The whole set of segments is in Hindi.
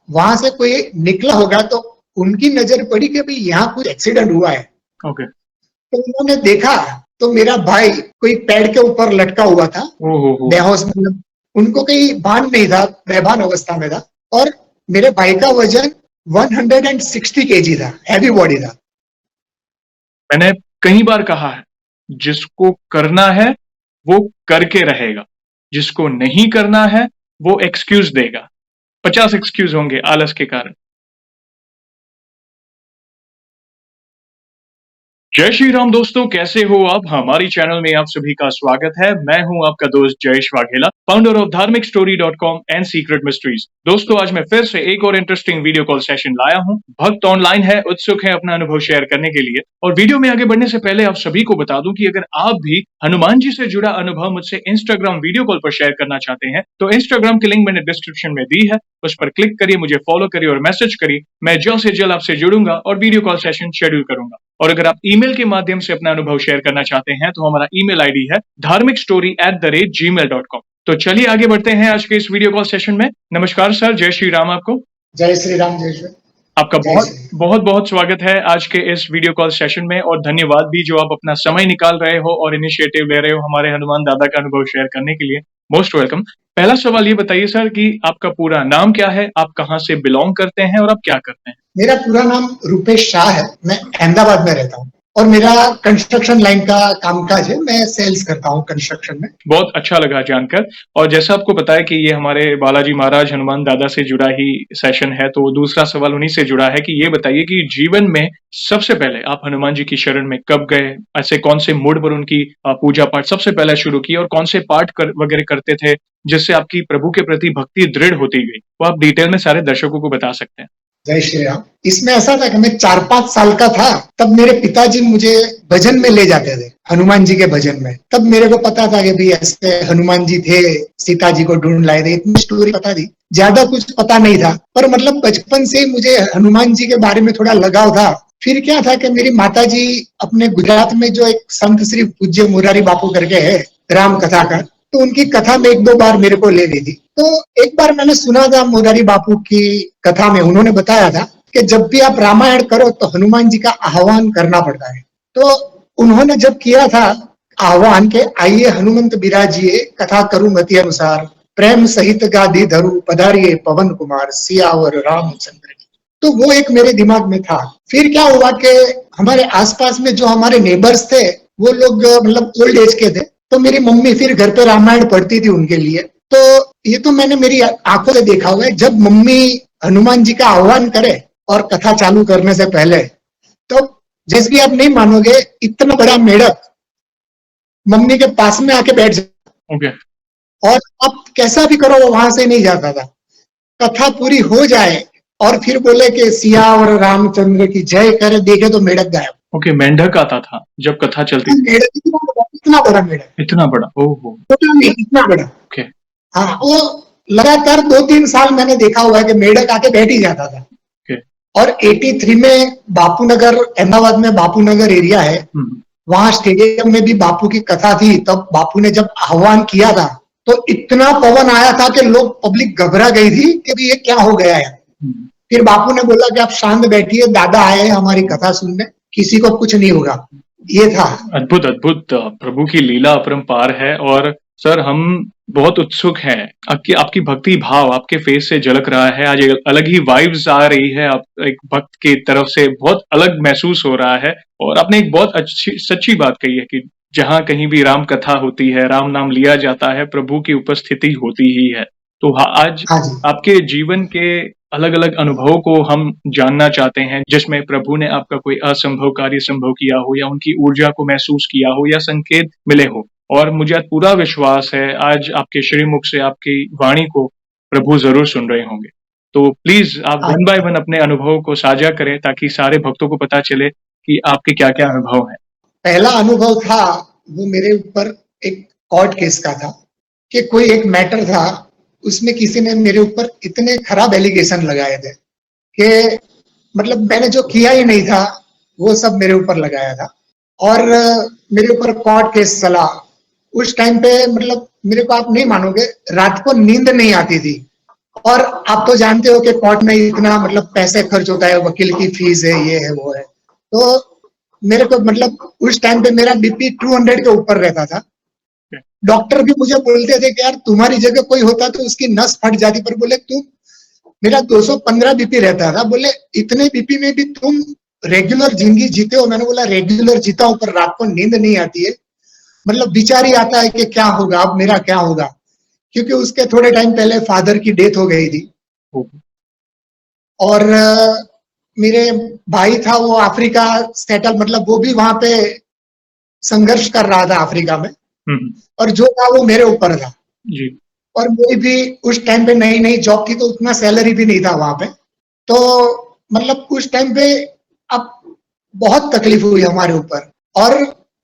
वहां से कोई निकला होगा तो उनकी नजर पड़ी कि भाई यहाँ कुछ एक्सीडेंट हुआ है। ओके। तो उन्होंने देखा तो मेरा भाई कोई पेड़ के ऊपर लटका हुआ था, ओहो। बेहोश, मतलब उनको कहीं भान नहीं था, बेभान अवस्था में था। और मेरे भाई का वजन 160 केजी था, हैवी बॉडी था। मैंने कई बार कहा है, जिसको करना है वो करके रहेगा, जिसको नहीं करना है वो एक्सक्यूज देगा। 50 एक्सक्यूज होंगे आलस के कारण। जय श्री राम दोस्तों, कैसे हो आप? हमारी चैनल में आप सभी का स्वागत है। मैं हूं आपका दोस्त जयेश वाघेला, फाउंडर ऑफ धार्मिकस्टोरी.com एंड सीक्रेट मिस्ट्रीज। दोस्तों, आज मैं फिर से एक और इंटरेस्टिंग वीडियो कॉल सेशन लाया हूं। भक्त ऑनलाइन है, उत्सुक है अपना अनुभव शेयर करने के लिए। और वीडियो में आगे बढ़ने से पहले आप सभी को बता दूं कि अगर आप भी हनुमान जी से जुड़ा अनुभव मुझसे इंस्टाग्राम वीडियो कॉल पर शेयर करना चाहते हैं तो इंस्टाग्राम की लिंक मैंने डिस्क्रिप्शन में दी है, उस पर क्लिक करिए, मुझे फॉलो करिए और मैसेज करिए। मैं जल्द से जल्द आपसे जुड़ूंगा और वीडियो कॉल सेशन शेड्यूल करूंगा। और अगर आप ईमेल के माध्यम से अपना अनुभव शेयर करना चाहते हैं तो हमारा ईमेल आईडी है dharmikstory@gmail.com। तो चलिए आगे बढ़ते हैं आज के इस वीडियो कॉल सेशन में। नमस्कार सर, जय श्री राम आपको। जय श्री राम। जय श्री आपका बहुत बहुत बहुत स्वागत है आज के इस वीडियो कॉल सेशन में, और धन्यवाद भी जो आप अपना समय निकाल रहे हो और इनिशिएटिव ले रहे हो हमारे हनुमान दादा का अनुभव शेयर करने के लिए। Most welcome. पहला सवाल ये बताइए सर कि आपका पूरा नाम क्या है, आप कहाँ से बिलोंग करते हैं और आप क्या करते हैं? मेरा पूरा नाम रूपेश शाह है, मैं अहमदाबाद में रहता हूँ और मेरा कंस्ट्रक्शन लाइन का कामकाज है, मैं सेल्स करता हूँ कंस्ट्रक्शन में। बहुत अच्छा लगा जानकर। और जैसा आपको पता है कि ये हमारे बालाजी महाराज हनुमान दादा से जुड़ा ही सेशन है, तो दूसरा सवाल उन्हीं से जुड़ा है कि ये बताइए कि जीवन में सबसे पहले आप हनुमान जी की शरण में कब गए, ऐसे कौन से मूड पर उनकी पूजा पाठ सबसे पहले शुरू की और कौन से पाठ वगैरह करते थे जिससे आपकी प्रभु के प्रति भक्ति दृढ़ होती गई, वो आप डिटेल में सारे दर्शकों को बता सकते हैं। जय श्री राम। इसमें ऐसा था कि मैं 4-5 साल का था, तब मेरे पिताजी मुझे भजन में ले जाते थे, हनुमान जी के भजन में। तब मेरे को पता था कि भाई ऐसे हनुमान जी थे, सीता जी को ढूंढ लाए थे, इतनी स्टोरी पता थी। ज्यादा कुछ पता नहीं था, पर मतलब बचपन से मुझे हनुमान जी के बारे में थोड़ा लगाव था। फिर क्या था कि मेरी माता जी अपने गुजरात में जो एक संत श्री पूज्य मुरारी बापू करके है, राम कथा का, तो उनकी कथा में 1-2 बार मेरे को ले गई थी। तो एक बार मैंने सुना था मुरारी बापू की कथा में, उन्होंने बताया था कि जब भी आप रामायण करो तो हनुमान जी का आह्वान करना पड़ता है। तो उन्होंने जब किया था आह्वान के, आइए हनुमंत बिराजिए, कथा करूं मति अनुसार, प्रेम सहित गादी धरू, पधारिये पवन कुमार, सियावर रामचंद्र की। तो वो एक मेरे दिमाग में था। फिर क्या हुआ कि हमारे आसपास में जो हमारे नेबर्स थे वो लोग मतलब ओल्ड एज के थे, तो मेरी मम्मी फिर घर पे रामायण पढ़ती थी उनके लिए। तो ये तो मैंने मेरी आंखों से देखा हुआ है, जब मम्मी हनुमान जी का आह्वान करे और कथा चालू करने से पहले, तो जैसे कि आप नहीं मानोगे, इतना बड़ा मेढक मम्मी के पास में आके बैठ जाता। ओके। और आप कैसा भी करो वो वहां से नहीं जाता था। कथा पूरी हो जाए और फिर बोले कि सिया और रामचंद्र की जय करे, देखे तो मेढक गायब। ओके, मेंढक आता था जब कथा चलती थी। मेढक इतना बड़ा मेढक, इतना बड़ा? ओहो। इतना बड़ा। ओके। हाँ, वो लगातार 2-3 साल मैंने देखा हुआ है कि मेढक आके बैठ ही जाता था। और 83 में बापूनगर, अहमदाबाद में बापूनगर एरिया है, वहां स्टेडियम में भी बापू की कथा थी। तब बापू ने जब आह्वान किया था तो इतना पवन आया था कि लोग, पब्लिक घबरा गई थी कि ये क्या हो गया है। फिर बापू ने बोला कि आप शांत बैठिए, दादा आए हैं हमारी कथा सुनने, किसी को कुछ नहीं होगा। ये था। अद्भुत अद्भुत, प्रभु की लीला अपरंपार है। और सर, हम बहुत उत्सुक हैं, आपकी भक्ति भाव आपके फेस से झलक रहा है। आज एक अलग ही वाइब्स आ रही है, आप एक भक्त की तरफ से बहुत अलग महसूस हो रहा है। और आपने एक बहुत अच्छी सच्ची बात कही है कि जहां कहीं भी राम कथा होती है, राम नाम लिया जाता है, प्रभु की उपस्थिति होती ही है। तो आज आपके जीवन के अलग अलग अनुभवों को हम जानना चाहते हैं, जिसमें प्रभु ने आपका कोई असंभव कार्य संभव किया हो, या उनकी ऊर्जा को महसूस किया हो, या संकेत मिले हो। और मुझे पूरा विश्वास है आज आपके श्रीमुख से आपकी वाणी को प्रभु जरूर सुन रहे होंगे। तो प्लीज आप वन बाय वन अपने अनुभव को साझा करें ताकि सारे भक्तों को पता चले कि आपके क्या क्या अनुभव हैं। पहला अनुभव था वो मेरे ऊपर एक कोर्ट केस का था कि कोई एक मैटर था, उसमें किसी ने मेरे ऊपर इतने खराब एलिगेशन लगाए थे कि मतलब मैंने जो किया ही नहीं था वो सब मेरे ऊपर लगाया था। और मेरे ऊपर कोर्ट केस चला। उस टाइम पे मतलब मेरे को, आप नहीं मानोगे, रात को नींद नहीं आती थी और आप तो जानते हो कि कोर्ट में इतना मतलब पैसे खर्च होता है, वकील की फीस है, ये है वो है। तो मेरे को मतलब उस टाइम पे मेरा बीपी 200 के ऊपर रहता था। डॉक्टर भी मुझे बोलते थे कि यार तुम्हारी जगह कोई होता तो उसकी नस फट जाती, पर बोले तुम, मेरा 215 बीपी रहता था, बोले इतने बीपी में भी तुम रेगुलर जिंदगी जीते हो। मैंने बोला रेगुलर जीता हूं, पर रात को नींद नहीं आती है, मतलब विचार ही आता है कि क्या होगा, अब मेरा क्या होगा, क्योंकि उसके थोड़े टाइम पहले फादर की डेथ हो गई थी। और मेरे भाई था वो अफ्रीका सेटल, मतलब वो भी वहां पे संघर्ष कर रहा था अफ्रीका में, और जो था वो मेरे ऊपर था जी। और मेरी भी उस टाइम पे नई नई जॉब थी, तो उतना सैलरी भी नहीं था वहां पे। तो मतलब उस टाइम पे अब बहुत तकलीफ हुई हमारे ऊपर। और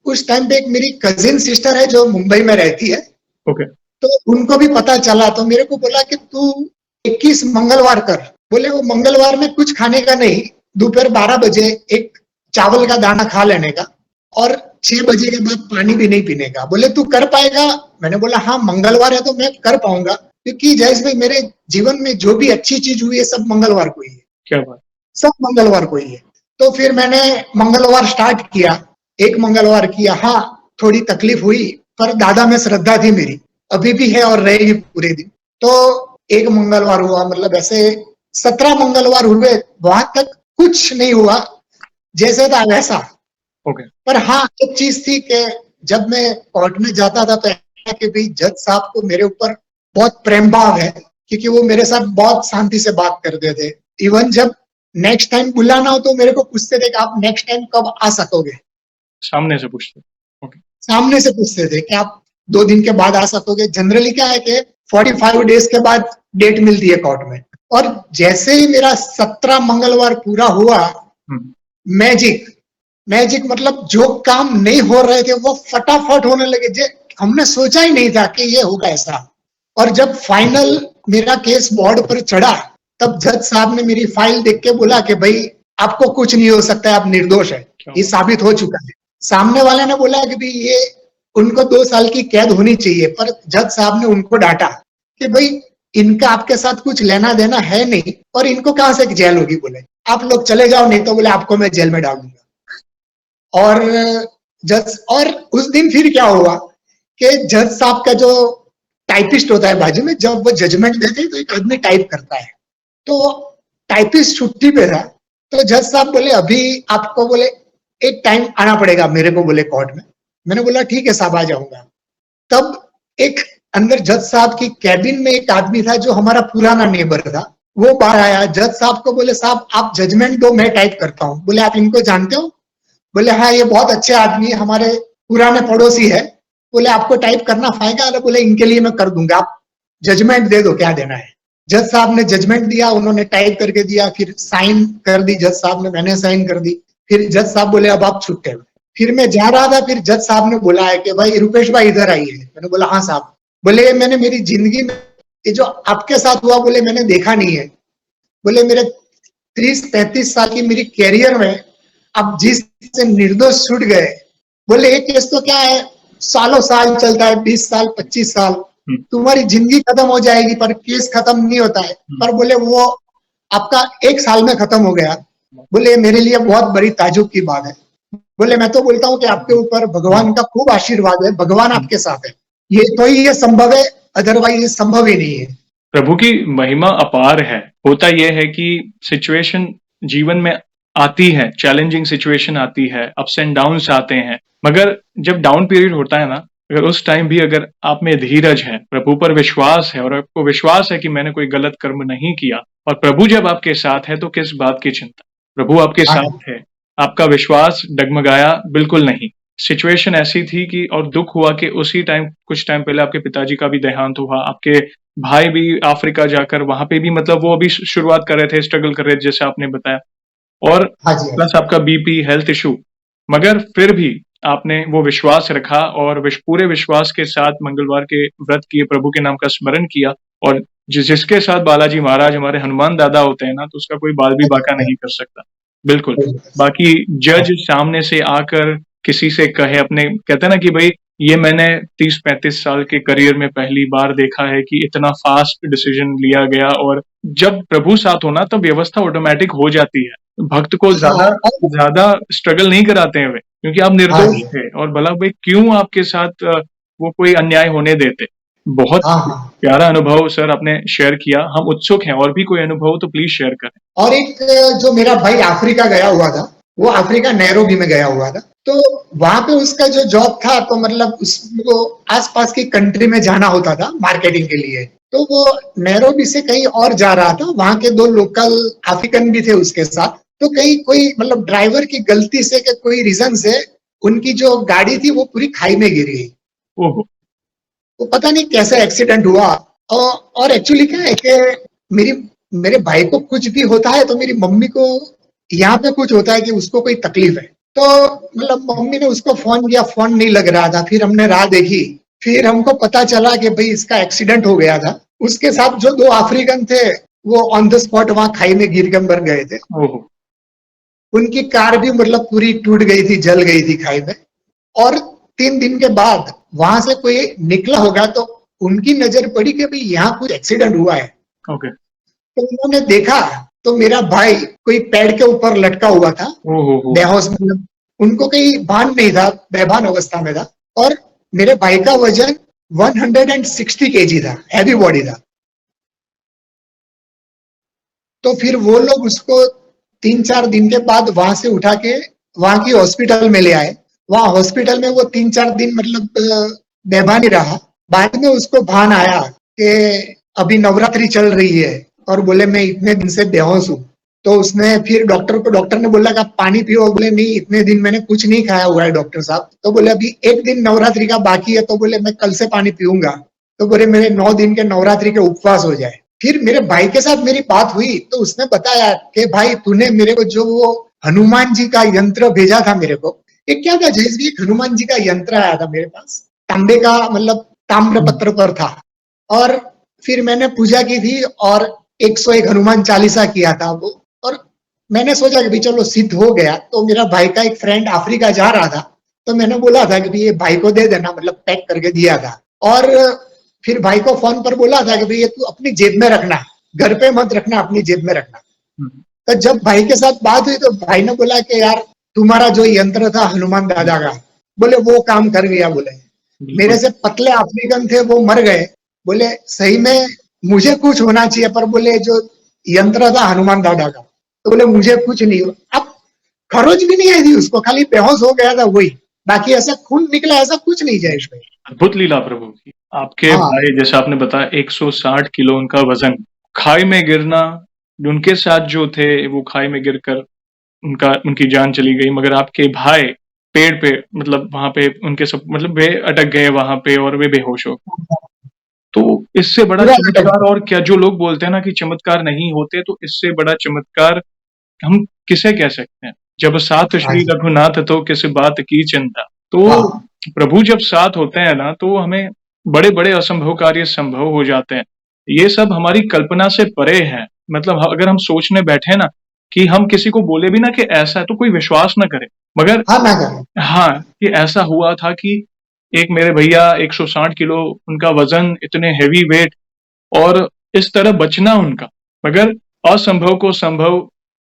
उस टाइम पे एक मेरी कजिन सिस्टर है जो मुंबई में रहती है, ओके। तो उनको भी पता चला, तो मेरे को बोला कि तू 21 मंगलवार कर। बोले वो मंगलवार में कुछ खाने का नहीं, दोपहर 12 बजे एक चावल का दाना खा लेने का और 6 बजे के बाद पानी भी नहीं पीने का। बोले तू कर पाएगा? मैंने बोला हाँ मंगलवार है तो मैं कर पाऊंगा, क्योंकि जैसे भाई मेरे जीवन में जो भी अच्छी चीज हुई है सब मंगलवार को ही है, क्या बात। सब मंगलवार को ही है। तो फिर मैंने मंगलवार स्टार्ट किया, एक मंगलवार किया। हाँ थोड़ी तकलीफ हुई, पर दादा में श्रद्धा थी मेरी, अभी भी है और रहेगी पूरे दिन। तो एक मंगलवार हुआ, मतलब ऐसे 17 मंगलवार हुए, वहां तक कुछ नहीं हुआ, जैसे था वैसा। ओके। पर हाँ एक चीज थी कि जब मैं कोर्ट में जाता था तो ऐसा कि भाई जज साहब को मेरे ऊपर बहुत प्रेम भाव है, क्योंकि वो मेरे साथ बहुत शांति से बात करते थे। इवन जब नेक्स्ट टाइम बुलाना हो तो मेरे को पूछते थे कि आप नेक्स्ट टाइम कब आ सकोगे, सामने से पूछते। ओके। सामने से पूछते थे कि आप 2 दिन के बाद आ सकोगे। जनरली क्या है कि 45 डेज के बाद डेट मिलती है कोर्ट में। और जैसे ही मेरा 17 मंगलवार पूरा हुआ, मैजिक, मैजिक मतलब जो काम नहीं हो रहे थे वो फटाफट होने लगे, जो हमने सोचा ही नहीं था कि ये होगा ऐसा। और जब फाइनल मेरा केस बोर्ड पर चढ़ा, तब जज साहब ने मेरी फाइल देख के बोला कि भाई आपको कुछ नहीं हो सकता है, आप निर्दोष है, ये साबित हो चुका है। सामने वाले ने बोला कि भाई ये उनको 2 साल की कैद होनी चाहिए, पर जज साहब ने उनको डांटा कि भाई इनका आपके साथ कुछ लेना देना है नहीं, और इनको कहां से जेल होगी, बोले आप लोग चले जाओ, नहीं तो बोले आपको मैं जेल में डाल दूंगा। और जज, और उस दिन फिर क्या हुआ कि जज साहब का जो टाइपिस्ट होता है बाजू में, जब वो जजमेंट देते हैं तो एक आदमी टाइप करता है, तो टाइपिस्ट छुट्टी पे था। तो जज साहब बोले अभी आपको बोले एक टाइम आना पड़ेगा मेरे को, बोले कोर्ट में। मैंने बोला ठीक है साहब आ जाऊंगा। तब एक अंदर जज साहब की कैबिन में एक आदमी था जो हमारा पुराना नेबर था, वो बाहर आया, जज साहब को बोले साहब आप जजमेंट दो, मैं टाइप करता हूँ। बोले आप इनको जानते हो? बोले हाँ ये बहुत अच्छे आदमी है, हमारे पुराने पड़ोसी है। बोले आपको टाइप करना फायदा? अरे बोले इनके लिए मैं कर दूंगा, आप जजमेंट दे दो क्या देना है। जज साहब ने जजमेंट दिया, उन्होंने टाइप करके दिया, फिर साइन कर दी जज साहब ने, मैंने साइन कर दी। फिर जज साहब बोले अब आप छुट्टे हो। फिर मैं जा रहा था, फिर जज साहब ने बोला है कि भाई रुपेश भाई इधर आइए। मैंने बोला हाँ साहब। बोले मैंने मेरी जिंदगी में ये जो आपके साथ हुआ, बोले मैंने देखा नहीं है। बोले मेरे 30-35 साल की मेरी कैरियर में अब जिस से निर्दोष छूट गए, बोले एक केस तो क्या है सालों साल चलता है, 20 साल 25 साल, तुम्हारी जिंदगी खत्म हो जाएगी पर केस खत्म नहीं होता है। पर बोले वो आपका 1 साल में खत्म हो गया। बोले मेरे लिए बहुत बड़ी ताजुब की बात है। बोले मैं तो बोलता हूँ कि आपके ऊपर भगवान का खूब आशीर्वाद है, भगवान आपके साथ है, ये तो ही ये संभव है, अदरवाइज ये संभव ही नहीं है। प्रभु की महिमा अपार है। होता यह है कि सिचुएशन जीवन में आती है, चैलेंजिंग सिचुएशन आती है, अप्स एंड डाउन्स आते हैं, मगर जब डाउन पीरियड होता है ना, अगर उस टाइम भी अगर आप में धीरज है, प्रभु पर विश्वास है और आपको विश्वास है कि मैंने कोई गलत कर्म नहीं किया, और प्रभु जब आपके साथ है तो किस बात की चिंता। प्रभु आपके साथ है, आपका विश्वास डगमगाया बिल्कुल नहीं। सिचुएशन ऐसी थी कि और दुख हुआ कि उसी टाइम कुछ टाइम पहले आपके पिताजी का भी देहांत हुआ, आपके भाई भी अफ्रीका जाकर वहां पे भी मतलब वो अभी शुरुआत कर रहे थे, स्ट्रगल कर रहे थे जैसे आपने बताया, और हाँ जी, हाँ प्लस जी। आपका बीपी हेल्थ इशू, मगर फिर भी आपने वो विश्वास रखा और पूरे विश्वास के साथ मंगलवार के व्रत किए, प्रभु के नाम का स्मरण किया, और जिसके साथ बालाजी महाराज हमारे हनुमान दादा होते हैं ना, तो उसका कोई बाल भी बाका नहीं कर सकता। बिल्कुल। बाकी जज सामने से आकर किसी से कहे, अपने कहते हैं ना कि भाई ये मैंने 30-35 साल के करियर में पहली बार देखा है कि इतना फास्ट डिसीजन लिया गया। और जब प्रभु साथ होना तब व्यवस्था ऑटोमेटिक हो जाती है। भक्त को हाँ ज्यादा स्ट्रगल नहीं कराते हैं वे, क्योंकि आप हाँ निर्दोष जी, थे और भला वे क्यों आपके साथ वो कोई अन्याय होने देते। बहुत हाँ हाँ। प्यारा अनुभव सर आपने शेयर किया। हम उत्सुक हैं, और भी कोई अनुभव हो तो प्लीज शेयर करें। और एक जो मेरा भाई अफ्रीका गया हुआ था, वो अफ्रीका नैरोबी में गया हुआ था, तो वहां पे उसका जो जॉब था, तो मतलब उसको आसपास की कंट्री में जाना होता था मार्केटिंग के लिए। तो वो नैरोबी से कहीं और जा रहा था, वहां के दो लोकल अफ्रीकन भी थे उसके साथ। तो कहीं कोई मतलब ड्राइवर की गलती से के कोई रीजन से उनकी जो गाड़ी थी वो पूरी खाई में गिर गई। ओहो। तो पता नहीं कैसे एक्सीडेंट हुआ। और एक्चुअली क्या है कि मेरी मेरे भाई को कुछ भी होता है तो मेरी मम्मी को यहाँ पे कुछ होता है कि उसको कोई तकलीफ है। तो मतलब मम्मी ने उसको फोन किया, फोन नहीं लग रहा था। फिर हमने राह देखी, फिर हमको पता चला कि भाई इसका एक्सीडेंट हो गया था। उसके साथ जो दो अफ्रीकन थे वो ऑन द स्पॉट वहां खाई में गिर के मर गए थे। ओहो। उनकी कार भी मतलब पूरी टूट गई थी, जल गई थी खाई में। और 3 दिन के बाद वहां से कोई निकला होगा तो उनकी नजर पड़ी कि भाई यहाँ कुछ एक्सीडेंट हुआ है। ओके। तो उन्होंने देखा तो मेरा भाई कोई पेड़ के ऊपर लटका हुआ था, ओहो। बेहोश, मतलब उनको कहीं भान नहीं था, बेभान अवस्था में था। और मेरे भाई का वजन 160 केजी था, हैवी बॉडी था। तो फिर वो लोग उसको 3-4 दिन के बाद वहां से उठा के वहां की हॉस्पिटल में ले आए। वहां हॉस्पिटल में वो 3-4 दिन मतलब बेभान ही रहा। बाद में उसको भान आया कि अभी नवरात्रि चल रही है, और बोले मैं इतने दिन से बेहोश हूँ। तो उसने फिर डॉक्टर ने बोला कि आप पानी पियो। बोले नहीं, इतने दिन मैंने कुछ नहीं खाया हुआ है डॉक्टर साहब। तो बोले अभी एक दिन नवरात्रि का बाकी है। तो बोले मैं कल से पानी पीऊंगा। तो बोले मेरे 9 दिन के नवरात्रि के उपवास हो जाए। फिर मेरे भाई के साथ मेरी बात हुई तो उसने बताया कि भाई तूने मेरे को जो वो हनुमान जी का यंत्र भेजा था मेरे को, ये क्या था जयश्री, एक हनुमान जी का यंत्र आया था मेरे पास, तांबे का, मतलब ताम्र पत्र पर था। और फिर मैंने पूजा की थी और 101 हनुमान चालीसा किया था वो। और मैंने सोचा कि भाई चलो सिद्ध हो गया। तो मेरा भाई का एक फ्रेंड अफ्रीका जा रहा था, तो मैंने बोला था कि भाई ये भाई को दे देना, मतलब पैक करके दिया था। और फिर भाई को फोन पर बोला था कि भाई ये तू अपनी जेब में रखना, घर पे मत रखना, अपनी जेब में रखना। तो जब भाई के साथ बात हुई तो भाई ने बोला कि यार तुम्हारा जो यंत्र था हनुमान दादा का, बोले वो काम कर गया। बोले मेरे से पतले अफ्रीकन थे वो मर गए। बोले सही में मुझे कुछ होना चाहिए, पर बोले जो यंत्र था हनुमान दादा का, तो बोले मुझे कुछ नहीं हुआ। अब खरोच भी नहीं आई थी उसको, खाली बेहोश हो गया था वही, बाकी ऐसा खून निकला ऐसा कुछ नहीं जयेश भाई। अद्भुत लीला प्रभु की। आपके हाँ भाई, जैसा आपने बताया, 160 किलो उनका वजन, खाई में गिरना, उनके साथ जो थे वो खाई में गिरकर उनकी जान चली गई, मगर आपके भाई पेड़ पे, मतलब वहां पे उनके सब, मतलब वे अटक गए वहां पे और वे बेहोश हो गए। तो इससे बड़ा पूरा लटक चमत्कार और क्या। जो लोग बोलते हैं ना कि चमत्कार नहीं होते, तो इससे बड़ा चमत्कार हम किसे कह सकते हैं। जब साथ हाँ श्री जी, रघुनाथ तो किस बात की चिंता। तो हाँ प्रभु जब साथ होते हैं ना, तो हमें बड़े बड़े असंभव कार्य संभव हो जाते हैं। ये सब हमारी कल्पना से परे है। मतलब अगर हम सोचने बैठे ना कि हम किसी को बोले भी ना कि ऐसा है, तो कोई विश्वास ना करे। मगर हाँ ना करें। हाँ, कि ऐसा हुआ था कि एक मेरे भैया 160 किलो उनका वजन, इतने हेवी वेट, और इस तरह बचना उनका। मगर असंभव को संभव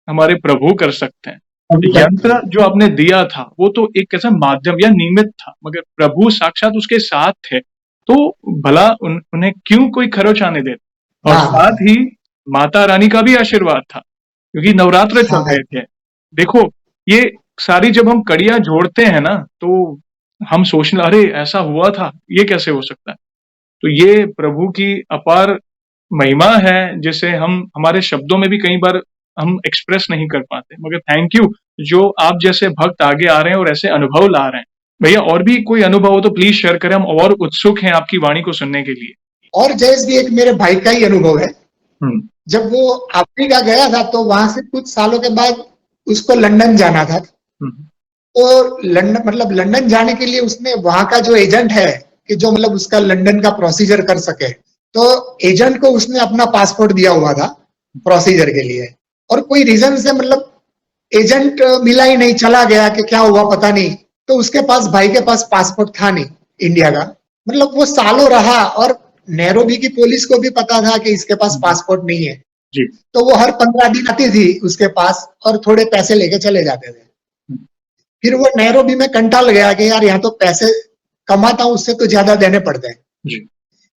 हमारे प्रभु कर सकते हैं। अभी तक यंत्र जो आपने दिया था वो तो एक कैसा माध्यम या निमित्त था, मगर प्रभु साक्षात उसके साथ थे। तो भला उन्हें क्यों कोई खरोच आने देता। और हाँ साथ ही माता रानी का भी आशीर्वाद था, क्योंकि नवरात्र चल हाँ रहे थे। देखो, ये सारी जब हम कड़ियां जोड़ते हैं ना, तो हम सोचने, अरे ऐसा हुआ था, ये कैसे हो सकता है। तो ये प्रभु की अपार महिमा है, जिसे हम हमारे शब्दों में भी कई बार हम एक्सप्रेस नहीं कर पाते। मगर थैंक यू, जो आप जैसे भक्त आगे आ रहे हैं और ऐसे अनुभव ला रहे हैं। भैया और भी कोई अनुभव हो तो प्लीज शेयर करें, हम और उत्सुक हैं आपकी वाणी को सुनने के लिए। और जयेश भी एक मेरे भाई का ही अनुभव है। हम्म। जब वो अफ्रीका गया था तो वहां से कुछ सालों के बाद उसको लंदन जाना था। हम्म। तो लंदन, मतलब लंदन जाने के लिए उसने वहां का जो एजेंट है, कि जो मतलब उसका लंदन का प्रोसीजर कर सके, तो एजेंट को उसने अपना पासपोर्ट दिया हुआ था प्रोसीजर के लिए। और कोई रीजन से मतलब एजेंट मिला ही नहीं, चला गया कि क्या हुआ पता नहीं। तो उसके पास, भाई के पास पासपोर्ट था नहीं। इंडिया का। मतलब वो सालों रहा और नैरोबी की पुलिस को भी पता था कि इसके पास पासपोर्ट नहीं है। जी। तो वो हर 15 दिन आती थी उसके पास और थोड़े पैसे लेके चले जाते थे। फिर वो नैरोबी में कंटाल गया कि यार यहाँ तो पैसे कमाता हूँ उससे तो ज्यादा देने पड़ते हैं। जी।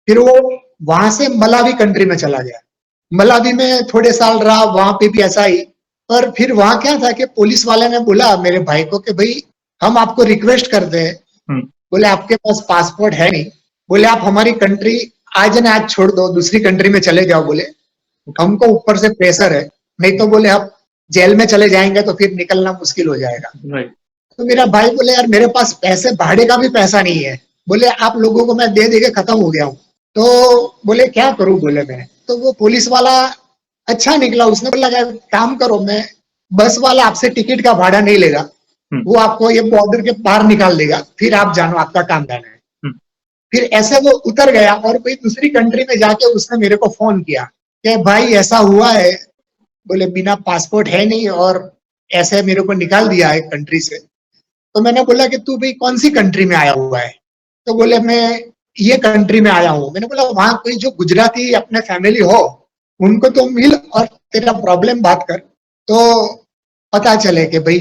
फिर वो वहां से मलावी कंट्री में चला गया। मलावी में थोड़े साल रहा, वहां पे भी ऐसा ही। पर फिर वहां क्या था कि पुलिस वाले ने बोला मेरे भाई को कि भाई हम आपको रिक्वेस्ट करते हैं, हम्म। बोले आपके पास पासपोर्ट है नहीं, बोले आप हमारी कंट्री आज न आज छोड़ दो, दूसरी कंट्री में चले जाओ, बोले हमको ऊपर से प्रेशर है, नहीं तो बोले आप जेल में चले जाएंगे तो फिर निकलना मुश्किल हो जाएगा। राइट। तो मेरा भाई बोले यार मेरे पास पैसे, भाड़े का भी पैसा नहीं है, बोले आप लोगों को मैं दे दे के खत्म हो गया हूँ। तो बोले क्या करूं, बोले मैं। तो वो पुलिस वाला अच्छा निकला, उसने बोला काम करो, मैं बस वाला आपसे टिकट का भाड़ा नहीं लेगा, वो आपको ये बॉर्डर के पार निकाल देगा, फिर आप जानो, आपका काम जाना है। फिर ऐसे वो उतर गया और कोई दूसरी कंट्री में जाके उसने मेरे को फोन किया कि भाई ऐसा हुआ है, बोले बिना पासपोर्ट है नहीं और ऐसे मेरे को निकाल दिया है कंट्री से। तो मैंने बोला कि तू भाई कौन सी कंट्री में आया हुआ है? तो बोले मैं ये कंट्री में आया हूँ। मैंने बोला वहां कोई जो गुजराती अपने फैमिली हो उनको तो मिल और तेरा प्रॉब्लम बात कर, तो पता चले कि भाई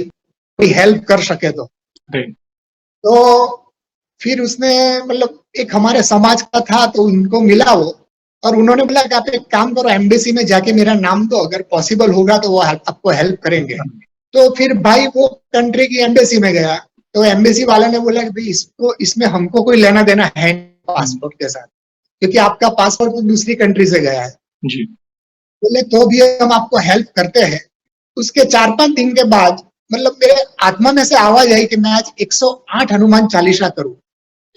कोई हेल्प कर सके तो फिर उसने मतलब एक हमारे समाज का था तो उनको मिला वो, और उन्होंने बोला कि आप एक काम करो, एम्बेसी में जाके मेरा नाम दो, अगर पॉसिबल होगा तो वो आपको हेल्प करेंगे। तो फिर भाई वो कंट्री की एम्बेसी में गया, तो एम्बेसी वाले ने बोला कि भाई इसको, इसमें हमको कोई लेना देना है पासपोर्ट के साथ, क्योंकि आपका पासपोर्ट तो दूसरी कंट्री से गया है। जी। बोले तो भी हम आपको हेल्प करते हैं। उसके 4-5 दिन के बाद मतलब मेरे आत्मा में से आवाज आई कि मैं आज 108 हनुमान चालीसा करूं।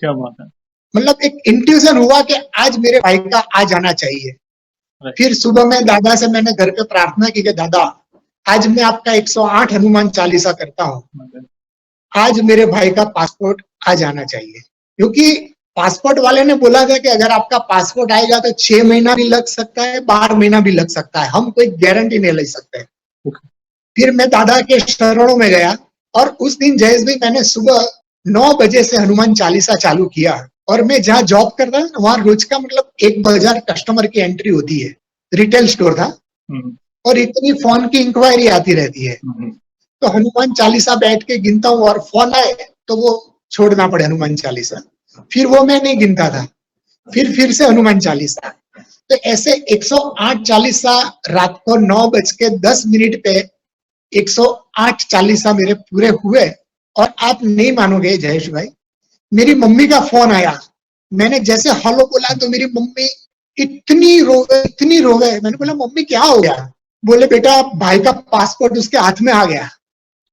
क्या बात है। मतलब एक इंट्यूजन हुआ कि आज मेरे भाई का आ जाना चाहिए। फिर सुबह में दादा से मैंने घर पे प्रार्थना की कि दादा आज मैं आपका 108 हनुमान चालीसा करता हूँ, आज मेरे भाई का पासपोर्ट आ जाना चाहिए। क्योंकि पासपोर्ट वाले ने बोला था कि अगर आपका पासपोर्ट आएगा तो 6 महीना भी लग सकता है, 12 महीना भी लग सकता है, हम कोई गारंटी नहीं ले सकते। फिर मैं दादा के शरणों में गया और उस दिन जयेश भाई मैंने सुबह 9 बजे से हनुमान चालीसा चालू किया। और मैं जहाँ जॉब करता था वहां रोज का मतलब 1,000 कस्टमर की एंट्री होती है, रिटेल स्टोर था और इतनी फोन की इंक्वायरी आती रहती है। तो हनुमान चालीसा बैठ के गिनता हूँ और फोन आए तो वो छोड़ना पड़े हनुमान चालीसा, फिर वो मैं नहीं गिनता था, फिर से हनुमान चालीसा। तो ऐसे 108 चालीसा रात को 9:10 पे 108 चालीसा मेरे पूरे हुए। और आप नहीं मानोगे जयेश भाई, मेरी मम्मी का फोन आया, मैंने जैसे हेलो बोला तो मेरी मम्मी इतनी रो गए। मैंने बोला मम्मी क्या हो गया? बोले बेटा भाई का पासपोर्ट उसके हाथ में आ गया।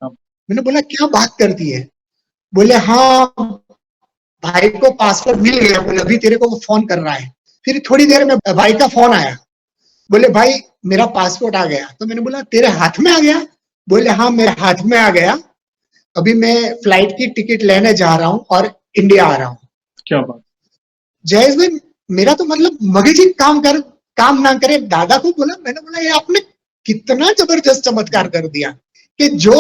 मैंने बोला क्या बात करती है? बोले हाँ भाई को पासपोर्ट मिल गया, बोले अभी तेरे को वो फोन कर रहा है। फिर थोड़ी देर में भाई का फोन आया, बोले भाई मेरा पासपोर्ट आ गया। तो मैंने बोला तेरे हाथ में आ गया? बोले हाँ मेरे हाथ में आ गया, अभी मैं फ्लाइट की टिकट लेने जा रहा हूँ और इंडिया आ रहा हूँ। क्या बात। जयेश भाई मेरा तो मतलब मगज ही काम ना करे। दादा को बोला, मैंने बोला ये आपने कितना जबरदस्त चमत्कार कर दिया कि जो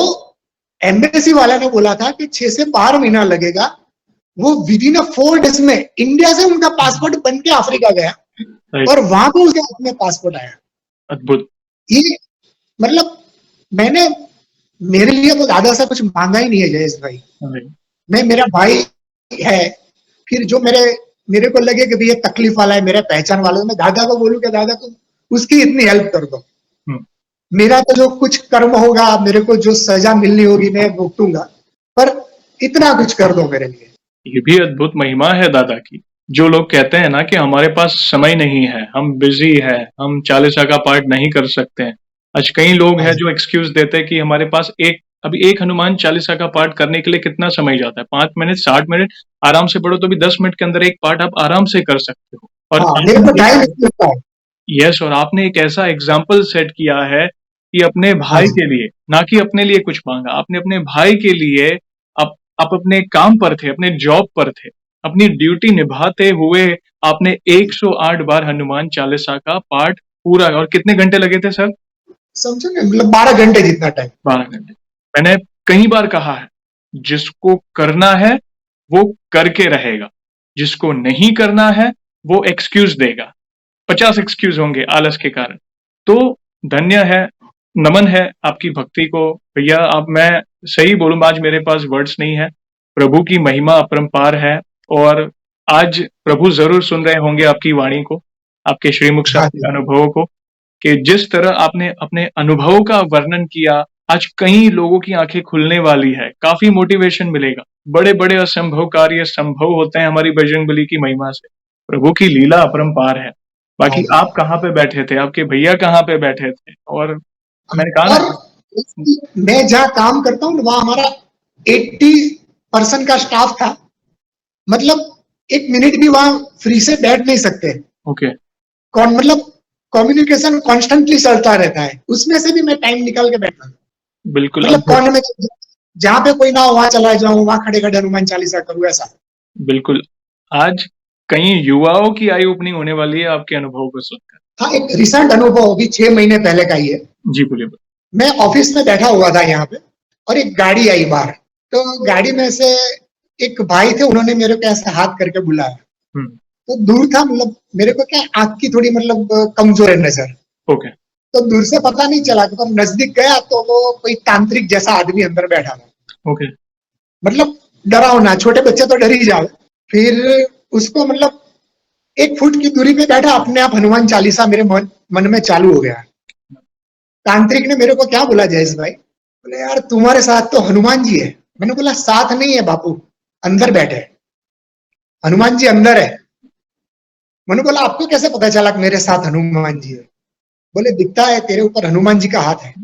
एम्बेसी वाला ने बोला था कि 6 से 12 महीना लगेगा, वो विदिन 4 डेज में इंडिया से उनका पासपोर्ट बन के अफ्रीका गया और वहां पे उसके हाथ में पासपोर्ट आया। अद्भुत। ये मतलब मैंने, मेरे लिए तो दादा से कुछ मांगा ही नहीं है जयेश भाई। मैं, मेरा भाई है, फिर जो मेरे को लगे कि ये तकलीफ वाला है, मेरे पहचान वाला है, मैं दादा को बोलूं कि दादा तुम उसकी इतनी हेल्प कर दो, मेरा तो जो कुछ कर्म होगा, मेरे को जो सजा मिलनी होगी मैं भुगतूंगा, पर इतना कुछ कर दो मेरे लिए। ये भी अद्भुत महिमा है दादा की। जो लोग कहते हैं ना कि हमारे पास समय नहीं है, हम बिजी है, हम चालीसा का पाठ नहीं कर सकते हैं। आज कई लोग हैं जो एक्सक्यूज देते हैं कि हमारे पास अभी एक हनुमान चालीसा का पाठ करने के लिए कितना समय जाता है? 5 मिनट, 60 मिनट आराम से पढ़ो तो भी 10 मिनट के अंदर एक पाठ आप आराम से कर सकते हो। और मेरे को टाइम लगता है। यस, और आपने एक ऐसा एग्जाम्पल सेट किया है कि अपने भाई के लिए, ना कि अपने लिए कुछ मांगा, आपने अपने भाई के लिए, आप अपने काम पर थे, अपने जॉब पर थे, अपनी ड्यूटी निभाते हुए आपने 108 बार हनुमान चालीसा का पाठ पूरा। और कितने घंटे लगे थे सर? समझो ना, मतलब 12 घंटे जितना टाइम। 12 घंटे। मैंने कई बार कहा है, जिसको करना है वो करके रहेगा। जिसको नहीं करना है वो एक्सक्यूज देगा, 50 एक्सक्यूज होंगे आलस के कारण। तो धन्य है, नमन है आपकी भक्ति को भैया। आप, मैं सही बोलूं, आज मेरे पास वर्ड्स नहीं है। प्रभु की महिमा अपरंपार है, और आज प्रभु जरूर सुन रहे होंगे आपकी वाणी को, आपके श्रीमुख से हाँ आपके जी। अनुभवों को, कि जिस तरह आपने अपने अनुभवों का वर्णन किया, आज कई लोगों की आंखें खुलने वाली है, काफी मोटिवेशन मिलेगा। बड़े बड़े असंभव कार्य संभव होते हैं हमारी बजरंगबली की महिमा से। प्रभु की लीला अपरंपार है। हाँ बाकी जी। आप कहाँ पे बैठे थे, आपके भैया कहाँ पे बैठे थे, और मैंने कहा और ना। मैं जहाँ काम करता हूँ वहां हमारा 80% का स्टाफ था। मतलब एक मिनट भी वहां फ्री से बैठ नहीं सकते। ओके। कौन मतलब कम्युनिकेशन कॉन्स्टेंटली चलता रहता है, उसमें से भी मैं टाइम निकाल के बैठा हूँ। बिल्कुल मतलब अद्भुत। कोने में जहाँ पे कोई ना हो वहां चला जाऊं, वहां खड़े खड़े हनुमान चालीसा करूँ, ऐसा। बिल्कुल। आज कई युवाओं की आई ओपनिंग होने वाली है आपके अनुभव को सुनकर। हाँ, एक रिसेंट अनुभव अभी 6 महीने पहले का ही है। जी बोलिए। मैं ऑफिस में बैठा हुआ था यहाँ पे, और एक गाड़ी आई बाहर। तो गाड़ी में से एक भाई थे, उन्होंने मेरे को ऐसे हाथ करके बुलाया। हम्म। तो दूर था, मतलब मेरे को क्या आंख की थोड़ी मतलब कमजोर है नजर। ओके। तो दूर से पता नहीं चला, तो नजदीक गया तो वो कोई तांत्रिक जैसा आदमी अंदर बैठा था। ओके। मतलब डरावना, छोटे बच्चे तो डर ही जाओ। फिर उसको मतलब 1 फुट की दूरी पे बैठा, अपने आप हनुमान चालीसा मेरे मन में चालू हो गया। तांत्रिक ने मेरे को क्या बोला, जयेश भाई, बोले यार तुम्हारे साथ तो हनुमान जी है। मैंने बोला साथ नहीं है बापू, अंदर बैठे हैं। हनुमान जी अंदर है। मैंने बोला आपको कैसे पता चला कि मेरे साथ हनुमान जी है? बोले दिखता है तेरे ऊपर हनुमान जी का हाथ है।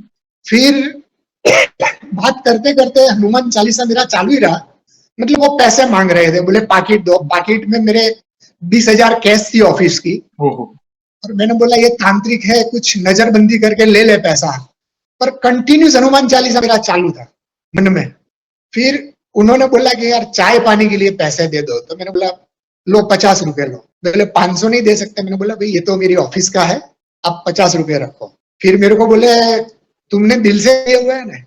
फिर बात करते करते हनुमान चालीसा मेरा चालू ही रहा। मतलब वो पैसे मांग रहे थे, बोले पाकिट दो। पाकिट में मेरे 20,000 कैश थी ऑफिस की। ओहो। और मैंने बोला ये तांत्रिक है, कुछ नजरबंदी करके ले ले पैसा। पर कंटिन्यूस हनुमान चालीसा मेरा चालू था मन में। फिर उन्होंने बोला कि यार चाय पानी के लिए पैसे दे दो। तो मैंने बोला लो 50 रुपए लो। बोले 500 नहीं दे सकते। मैंने बोला भाई ये तो मेरी ऑफिस का है, आप 50 रुपए रखो। फिर मेरे को बोले तुमने दिल से दिए हुए है ना?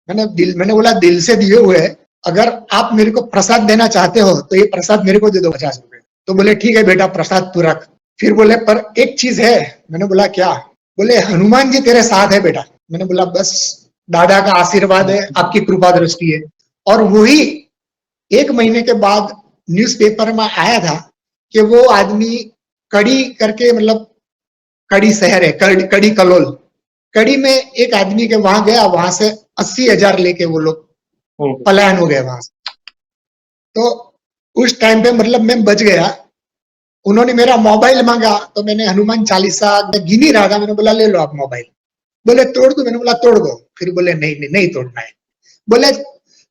मैंने बोला दिल से दिए हुए है। अगर आप मेरे को प्रसाद देना चाहते हो तो ये प्रसाद मेरे को दे दो 50 रुपए। तो बोले ठीक है बेटा, प्रसाद तू रख। फिर बोले पर एक चीज है। मैंने बोला क्या? बोले हनुमान जी तेरे साथ है बेटा। मैंने बोला बस दादा का आशीर्वाद है, आपकी कृपा दृष्टि है। और वही 1 महीने के बाद न्यूज़पेपर में आया था कि वो आदमी कड़ी करके, मतलब कड़ी शहर है, कड़ी कलोल, कड़ी में एक आदमी के वहां गया, वहां से 80,000 लेके वो लोग ओहो। पलायन हो गए वहां से। तो उस टाइम पे मतलब मैं बच गया। उन्होंने मेरा मोबाइल मांगा तो मैंने हनुमान चालीसा मैं गिन ही रहा था। मैंने बोला ले लो आप मोबाइल। बोले तोड़ दो। मैंने बोला तोड़ दो। फिर बोले नहीं नहीं नहीं तोड़ना है। बोले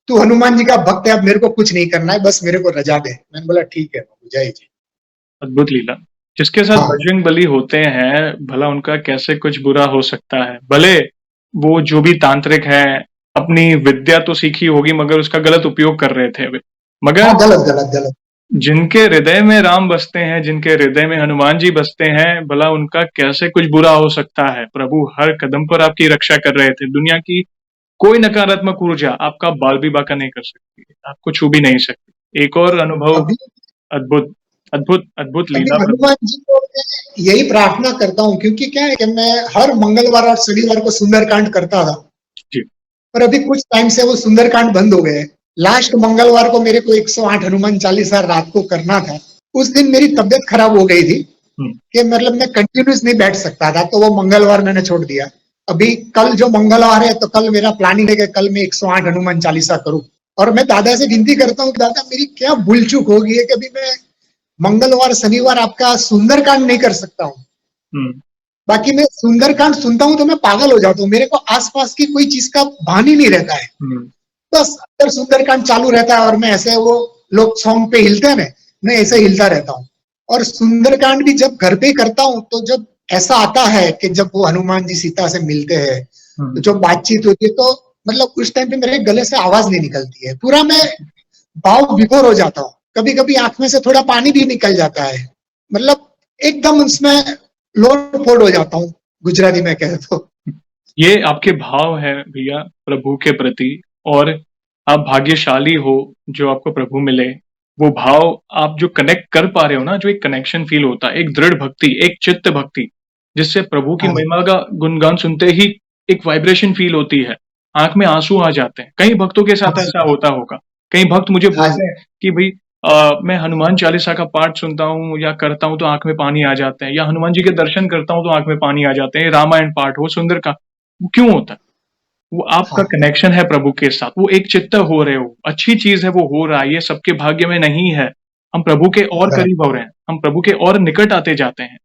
तू हनुमान जी का भक्त है, अब मेरे को कुछ नहीं करना है, बस मेरे को रजा दे। मैंने बोला ठीक है बाबू, जय जी। अद्भुत लीला। जिसके साथ हाँ बजरंग बली होते हैं, भला उनका कैसे कुछ बुरा हो सकता है। भले वो जो भी तांत्रिक है, अपनी विद्या तो सीखी होगी मगर उसका गलत उपयोग कर रहे थे वे। हाँ, मगर गलत गलत गलत। जिनके हृदय में राम बसते हैं, जिनके हृदय में हनुमान जी बसते हैं, भला उनका कैसे कुछ बुरा हो सकता है। प्रभु हर कदम पर आपकी रक्षा कर रहे थे। दुनिया की कोई नकारात्मक ऊर्जा आपका बाल भी बांका नहीं कर सकती, आपको छू भी नहीं सकती। एक और अनुभव। अभी अद्भुत, अद्भुत, अद्भुत अभी लीला प्रभु। हनुमान जी को मैं यही प्रार्थना करता हूँ, क्योंकि क्या है कि मैं हर मंगलवार और शनिवार को सुंदरकांड करता था। जी। पर अभी कुछ टाइम से वो सुंदरकांड बंद हो गए। लास्ट मंगलवार को मेरे को 108 हनुमान चालीसा रात को करना था। उस दिन मेरी तबियत खराब हो गई थी हम्म। कि मतलब मैं कंटिन्यूस नहीं बैठ सकता था, तो वो मंगलवार मैंने छोड़ दिया। अभी कल जो मंगलवार है, तो कल मेरा प्लानिंग है कि कल मैं 108 हनुमान चालीसा करूं। और मैं दादा से विनती करता हूँ, दादा मेरी क्या भूल चूक हो गई है कि अभी मैं मंगलवार शनिवार आपका सुंदरकांड नहीं कर सकता हूँ। हम्म। बाकी मैं सुंदरकांड सुनता हूँ तो मैं पागल हो जाता हूँ, मेरे को आसपास की कोई चीज का भान ही नहीं रहता है। हम्म। बस अगर सुंदरकांड चालू रहता है और मैं ऐसे, वो लोग सॉन्ग पे हिलते हैं ना, मैं ऐसे हिलता रहता हूँ। और सुंदरकांड भी जब घर पे ही करता हूँ, तो जब ऐसा आता है कि जब वो हनुमान जी सीता से मिलते हैं, तो हम्म। जो बातचीत होती है, तो मतलब उस टाइम पे मेरे गले से आवाज नहीं निकलती है, पूरा मैं भाव विभोर हो जाता हूँ। कभी कभी आंख में से थोड़ा पानी भी निकल जाता है। मतलब एकदम उसमें लोट पोट हो जाता हूँ, गुजराती में कहे तो। ये आपके भाव है भैया प्रभु के प्रति, और आप भाग्यशाली हो जो आपको प्रभु मिले। वो भाव आप जो कनेक्ट कर पा रहे हो ना, जो एक कनेक्शन फील होता है, एक दृढ़ भक्ति, एक चित्त भक्ति, जिससे प्रभु की हाँ जी, महिमा का गुणगान सुनते ही एक वाइब्रेशन फील होती है, आँख में आँसू आ जाते हैं। कई भक्तों के हाँ साथ जी, ऐसा होता होगा। कई भक्त मुझे हाँ जी, बोलते हैं कि भई मैं हनुमान चालीसा का पाठ सुनता हूँ या करता हूँ तो आँख में पानी आ जाते हैं, या हनुमान जी के दर्शन करता हूँ तो आँख में पानी आ जाते हैं, रामायण पाठ हो, सुंदर का वो क्यों होता है? वो आपका हाँ, कनेक्शन है प्रभु के साथ, वो एक चित्त हो रहे हो, अच्छी चीज़ है वो हो रहा है, ये सबके भाग्य में नहीं है। हम प्रभु के और बराबर, करीब हो रहे हैं, हम प्रभु के और निकट आते जाते हैं।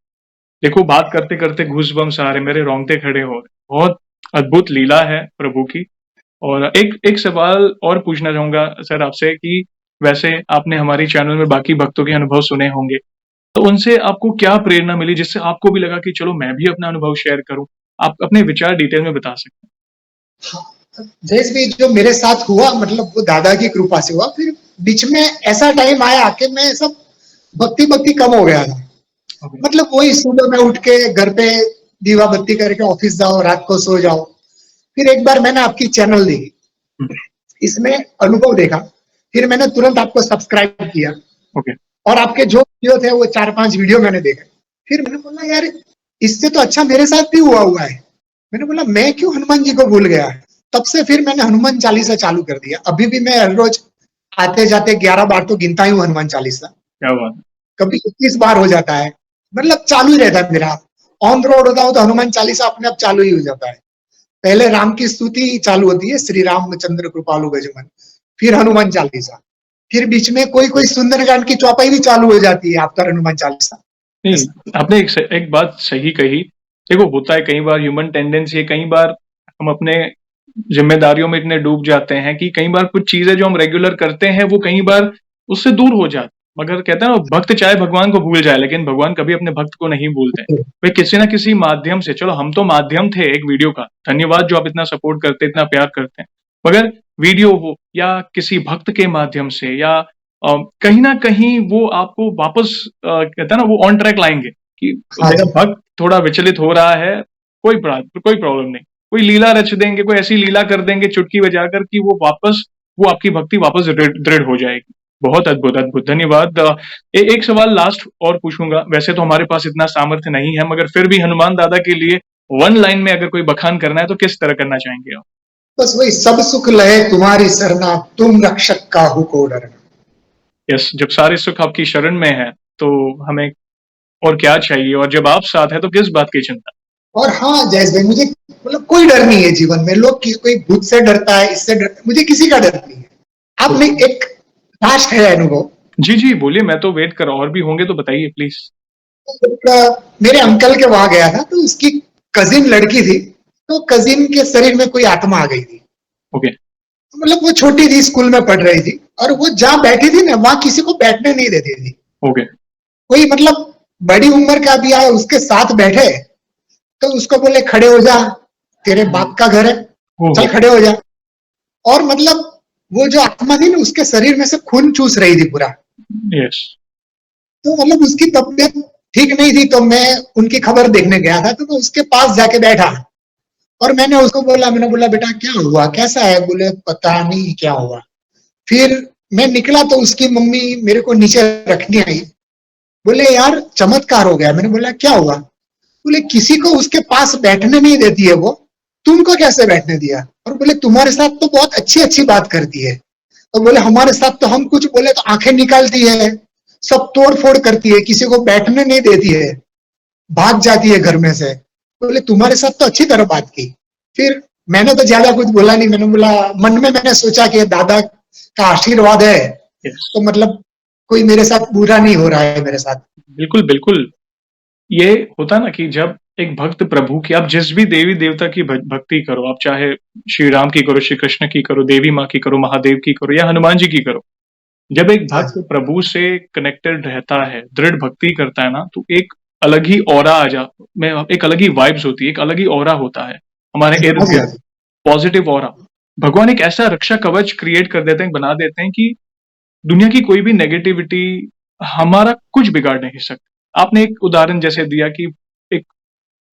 देखो बात करते-करते गूज़बम्प्स आ रहे हैं, मेरे रोंगटे खड़े हो रहे हैं। बहुत अद्भुत लीला है प्रभु की। और एक एक सवाल और पूछना चाहूँगा सर आपसे कि वैसे आपने हमारी चैनल में बाकी भक्तों के अनुभव सुने होंगे, तो उनसे आपको क्या प्रेरणा मिली जिससे आपको भी लगा कि चलो मैं भी अपना अनुभव शेयर करूँ? आप अपने विचार डिटेल में बता सकते हैं। हाँ, जैसे भी जो मेरे साथ हुआ मतलब वो दादा की कृपा से हुआ। फिर बीच में ऐसा टाइम आया कि मैं सब भक्ति भक्ति कम हो गया था। ओके। मतलब वही सुबह में उठ के घर पे दीवा बत्ती करके ऑफिस जाओ, रात को सो जाओ। फिर एक बार मैंने आपकी चैनल देखी, हुँ, इसमें अनुभव देखा, फिर मैंने तुरंत आपको सब्सक्राइब किया ओके। और आपके जो वीडियो थे वो 4-5 वीडियो मैंने देखे। फिर मैंने बोला यार इससे तो अच्छा मेरे साथ भी हुआ है। मैंने बोला मैं क्यों हनुमान जी को भूल गया। तब से फिर मैंने हनुमान चालीसा चालू कर दिया। अभी भी मैं हर रोज आते जाते 11 बार तो गिनता ही हूँ हनुमान चालीसा। क्या बात है! कभी 21 बार हो जाता है। मतलब चालू ही रहता है मेरा। ऑन रोड होता हूँ तो हनुमान चालीसा अपने आप चालू ही हो जाता है। पहले राम की स्तुति चालू होती है, श्री रामचंद्र कृपालु गजमन, फिर हनुमान चालीसा, फिर बीच में कोई कोई सुंदरकांड की चौपाई भी चालू हो जाती है आफ्टर हनुमान चालीसा। नहीं, ऐसा आपने एक बात सही कही। देखो होता है कई बार ह्यूमन टेंडेंसी है, कई बार हम अपने ज़िम्मेदारियों में इतने डूब जाते हैं कि कई बार कुछ चीज़ें जो हम रेगुलर करते हैं, वो कई बार उससे दूर हो जाती। मगर कहते हैं ना भक्त चाहे भगवान को भूल जाए, लेकिन भगवान कभी अपने भक्त को नहीं भूलते। वे किसी न किसी माध्यम से, चलो हम तो माध्यम थे एक वीडियो का, धन्यवाद जो आप इतना सपोर्ट करते, इतना प्यार करते हैं। मगर वीडियो हो या किसी भक्त के माध्यम से या कहीं न कहीं वो आपको वापस कहते हैं ना वो ऑन ट्रैक लाएँगे कि हाँ मेरा जी, भक्त थोड़ा विचलित हो रहा है, कोई प्रॉब्लम नहीं। कोई लीला रच देंगे, कोई ऐसी लीला कर देंगे चुटकी बजाकर कि वो आपकी भक्ति वापस दृढ़ दृढ़ हो जाएगी। बहुत अद्भुत, अद्भुत, धन्यवाद। एक सवाल लास्ट और पूछूँगा, वैसे तो हमारे पास इतना सामर्थ्य नहीं है, मगर फिर भी हनुमान दादा के लिए वन लाइन में अगर कोई बखान करना है, तो किस तरह करना चाहेंगे आप? बस वही सब सुख लहे तुम्हारी सरना, तुम रक्षक काहू को डरना। यस, जब सारे सुख आपकी शरण में हैं, तो हमें और क्या चाहिए और जब आप साथ हैं, तो किस बात की चिंता? और हाँ जैसे मुझे मतलब कोई डर नहीं है जीवन में। लोग कोई भूत से डरता है, इससे डरता है, मुझे किसी का डर नहीं है। आपने एक लास्ट है अनुभव। जी, जी, बोलिए मैं तो वेट कर रहा हूँ, और भी होंगे तो बताइए प्लीज़। मेरे अंकल के वहां गया था तो उसकी कजिन लड़की थी। तो कजिन के शरीर में कोई आत्मा आ गई थी। ओके, मतलब वो छोटी थी, स्कूल में पढ़ रही थी और वो जहां बैठी थी ना वहां किसी को बैठने नहीं देती थी। ओके। कोई मतलब बड़ी उम्र का भी आया उसके साथ बैठे तो उसको बोले खड़े हो जा, तेरे बाप का घर है, चल ओहो! खड़े हो जा। और मतलब वो जो आत्मा थी ना उसके शरीर में से खून चूस रही थी पूरा। यस। तो मतलब उसकी तबीयत ठीक नहीं थी तो मैं उनकी खबर देखने गया था तो मैं उसके पास जाके बैठा और मैंने बोला बेटा क्या हुआ, कैसा है। बोले पता नहीं क्या हुआ। फिर मैं निकला तो उसकी मम्मी मेरे को नीचे रखने आई। बोले यार चमत्कार हो गया। मैंने बोला क्या हुआ। बोले किसी को उसके पास बैठने नहीं देती है वो, तुमको कैसे बैठने दिया। और बोले तुम्हारे साथ तो बहुत अच्छी अच्छी बात करती है। और बोले हमारे साथ तो हम कुछ बोले तो आंखें निकालती है, सब तोड़ फोड़ करती है, किसी को बैठने नहीं देती है, भाग जाती है घर में से। बोले तुम्हारे साथ तो अच्छी तरह बात की। फिर मैंने तो ज्यादा कुछ बोला नहीं। मैंने बोला मन में मैंने सोचा कि दादा का आशीर्वाद है यस। तो मतलब कोई मेरे साथ बुरा नहीं हो रहा है मेरे साथ। बिल्कुल, बिल्कुल। ये होता है ना कि जब एक भक्त प्रभु की, आप जिस भी देवी-देवता की भक्ति करो, आप चाहे श्री राम की करो, श्री कृष्ण की करो, देवी माँ की करो, महादेव की करो या हनुमान जी की करो। जब एक हाँ भक्त जी, प्रभु से कनेक्टेड रहता है, दृढ़ भक्ति करता है ना, तो एक अलग ही ऑरा आ जा में एक अलग ही वाइब्स होती है, एक अलग ही ऑरा होता है, हमारे हाँ जी, हाँ इर्द-गिर्द, जी, पॉजिटिव ऑरा। भगवान एक ऐसा रक्षा कवच क्रिएट कर देते हैं, बना देते हैं कि दुनिया की कोई भी नेगेटिविटी हमारा कुछ बिगाड़ नहीं सकती। आपने एक उदाहरण जैसे दिया कि एक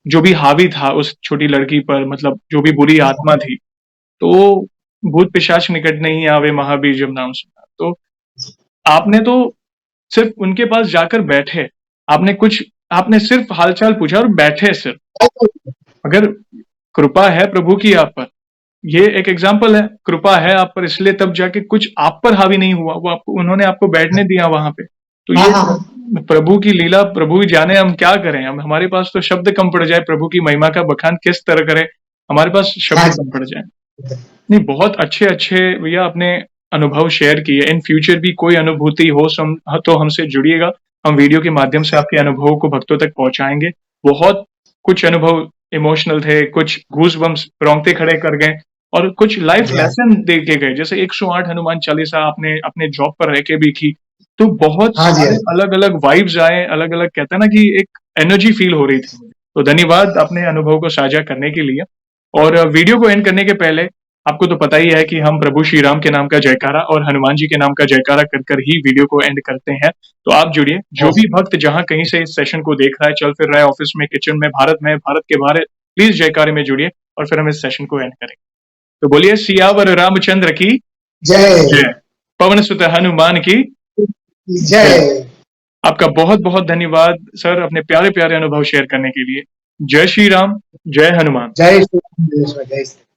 जो भी हावी था उस छोटी लड़की पर, मतलब जो भी बुरी आत्मा थी, तो भूत पिशाच निकट नहीं आवे महाबीर जब नाम सुना। तो आपने तो सिर्फ उनके पास जाकर बैठे, आपने सिर्फ हालचाल पूछा और बैठे सिर्फ। अगर कृपा है प्रभु की आप पर, ये एक एग्जाम्पल है, कृपा है आप पर, इसलिए तब जाके कुछ आप पर हावी नहीं हुआ, वो आपको, उन्होंने आपको बैठने दिया वहां पे। तो हाँ ये हाँ प्रभु की लीला, प्रभु ही जाने हम क्या करें, हम, हमारे पास तो शब्द कम पड़ जाए, प्रभु की महिमा का बखान किस तरह करें, हमारे पास हाँ शब्द कम पड़ जी। जाए। नहीं, बहुत अच्छे अच्छे भैया आपने अनुभव शेयर किए। इन फ्यूचर भी कोई अनुभूति हो तो हमसे जुड़िएगा, हम वीडियो के माध्यम से आपके अनुभवों को भक्तों तक पहुंचाएंगे। बहुत कुछ अनुभव इमोशनल थे, कुछ गूज बम्स रोंगटे खड़े कर गए, और कुछ लाइफ जी हाँ लेसन दे के गए, जैसे 108 हनुमान चालीसा आपने अपने जॉब पर रह के भी की। तो बहुत हाँ जी हाँ सारे जी। अलग अलग वाइब्स आए, अलग अलग, कहते हैं ना कि एक एनर्जी फील हो रही थी मुझे। तो धन्यवाद अपने अनुभव को साझा करने के लिए। और वीडियो को एंड करने के पहले, आपको तो पता ही है कि हम प्रभु श्री राम के नाम का जयकारा और हनुमान जी के नाम का जयकारा कर कर ही वीडियो को एंड करते हैं। तो आप जुड़िए, जो भी भक्त जहां कहीं से इस सेशन को देख रहा है, चल फिर रहा है, ऑफिस में, किचन में, भारत के बाहर, प्लीज जयकारे में जुड़िए, और फिर हम इस सेशन को एंड करेंगे। तो बोलिए सियावर रामचंद्र की जय जय, पवन सुत हनुमान की जय। जय। आपका बहुत बहुत धन्यवाद सर, अपने प्यारे प्यारे अनुभव शेयर करने के लिए। जय श्री राम, जय हनुमान। जय श्री राम, जय श्री राम।